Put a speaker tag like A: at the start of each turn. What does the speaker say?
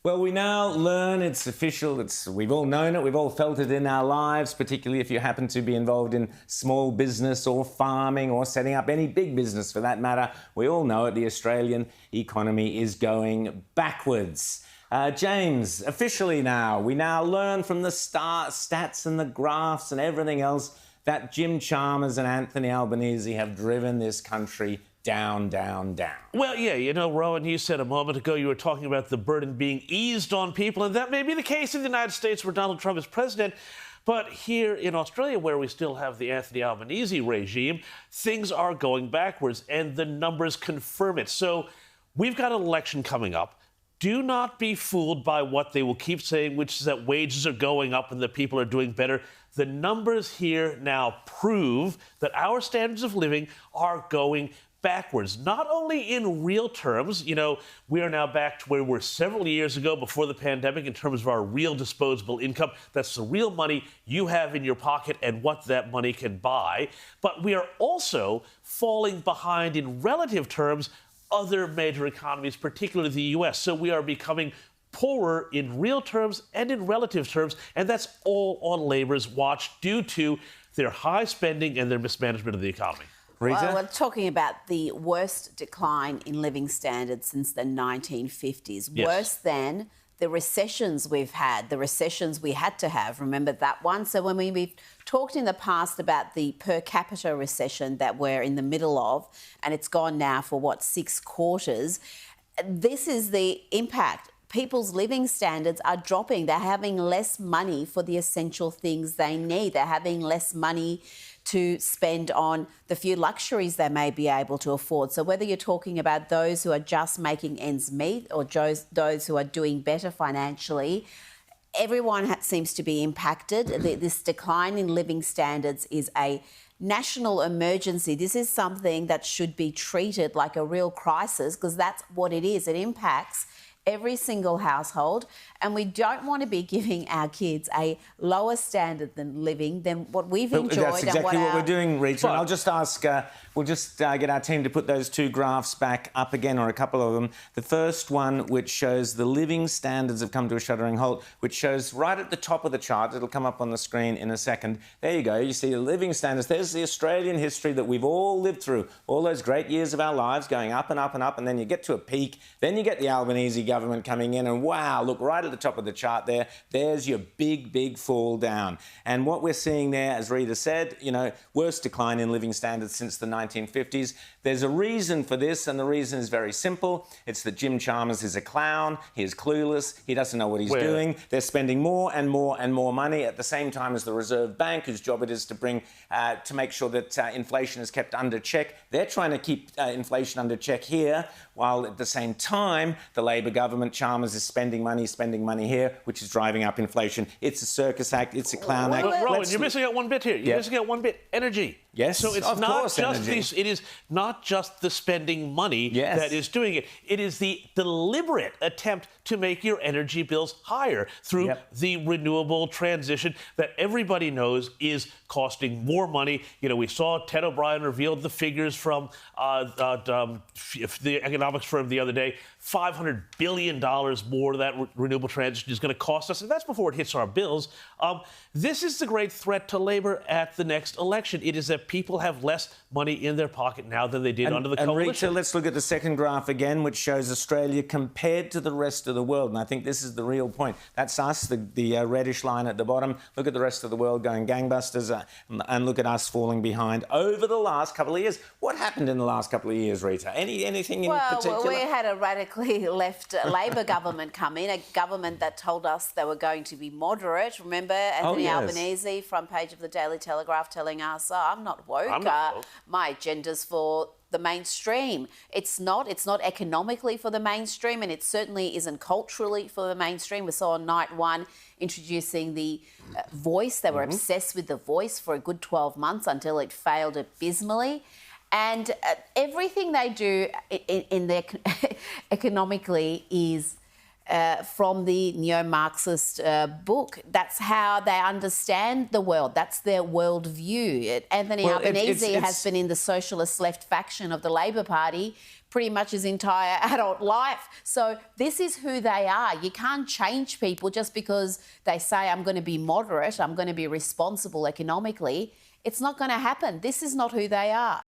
A: Well, we now learn, it's official, we've all known it, we've all felt it in our lives, particularly if you happen to be involved in small business or farming or setting up any big business for that matter. We all know it, the Australian economy is going backwards. James, officially now, we now learn from the stats and the graphs and everything else that Jim Chalmers and Anthony Albanese have driven this country down, down, down.
B: Well, yeah, you know, Rowan, you said a moment ago you were talking about the burden being eased on people, and that may be the case in the United States where Donald Trump is president. But here in Australia, where we still have the Anthony Albanese regime, things are going backwards, and the numbers confirm it. So we've got an election coming up. Do not be fooled by what they will keep saying, which is that wages are going up and that people are doing better. The numbers here now prove that our standards of living are going backwards, not only in real terms. You know, we are now back to where we were several years ago before the pandemic in terms of our real disposable income. That's the real money you have in your pocket and what that money can buy. But we are also falling behind in relative terms other major economies, particularly the U.S. So we are becoming poorer in real terms and in relative terms, and that's all on Labor's watch due to their high spending and their mismanagement of the economy.
A: Rita?
C: Well, we're talking about the worst decline in living standards since the 1950s.
B: Yes.
C: Worse than the recessions we've had, the recessions we had to have. Remember that one? So when we've talked in the past about the per capita recession that we're in the middle of, and it's gone now for, 6 quarters, this is the impact. People's living standards are dropping. They're having less money for the essential things they need. They're having less money to spend on the few luxuries they may be able to afford. So whether you're talking about those who are just making ends meet or those who are doing better financially, everyone seems to be impacted. This decline in living standards is a national emergency. This is something that should be treated like a real crisis, because that's what it is. It impacts every single household, and we don't want to be giving our kids a lower standard than living than what we've enjoyed.
A: That's exactly
C: and
A: what we're doing, Rita. And I'll just ask, we'll just get our team to put those two graphs back up again, or a couple of them. The first one, which shows the living standards have come to a shuddering halt, which shows right at the top of the chart. It'll come up on the screen in a second. There you go. You see the living standards. There's the Australian history that we've all lived through, all those great years of our lives going up and up and up, and then you get to a peak. Then you get the Albanese government coming in, and wow, look right at the top of the chart there. There's your big, big fall down. And what we're seeing there, as Rita said, you know, worst decline in living standards since the 1950s. There's a reason for this, and the reason is very simple. It's that Jim Chalmers is a clown. He is clueless. He doesn't know what he's doing. They're spending more and more and more money at the same time as the Reserve Bank, whose job it is to make sure that inflation is kept under check. They're trying to keep inflation under check here, while at the same time, the Labor government, Chalmers, is spending money here, which is driving up inflation. It's a circus act. It's a clown act.
B: Rowan, you're missing out one bit here. You're missing out one bit. Energy.
A: Yes,
B: so it's
A: of
B: not
A: course,
B: just
A: energy.
B: it is not just the spending money that is doing it. It is the deliberate attempt to make your energy bills higher through the renewable transition that everybody knows is costing more money. You know, we saw Ted O'Brien revealed the figures from the economics firm the other day. $500 billion more that renewable transition is going to cost us, and that's before it hits our bills. This is the great threat to Labor at the next election. It is that people have less money in their pocket now than they did under the coalition.
A: Rita, let's look at the second graph again, which shows Australia compared to the rest of the world. And I think this is the real point. That's us, the reddish line at the bottom. Look at the rest of the world going gangbusters, and look at us falling behind over the last couple of years. What happened in the last couple of years, Rita? Anything in particular?
C: Well, we had a radically left Labor government come in, a government that told us they were going to be moderate. Remember Anthony Albanese, front page of the Daily Telegraph, telling us, I'm not woke. My agenda's for the mainstream. It's not economically for the mainstream, and it certainly isn't culturally for the mainstream. We saw on night one introducing the Voice. They were obsessed with the Voice for a good 12 months until it failed abysmally. And everything they do in their economically is from the neo-Marxist book. That's how they understand the world. That's their worldview. Anthony Albanese has been in the socialist left faction of the Labor Party pretty much his entire adult life. So this is who they are. You can't change people just because they say, I'm going to be moderate, I'm going to be responsible economically. It's not going to happen. This is not who they are.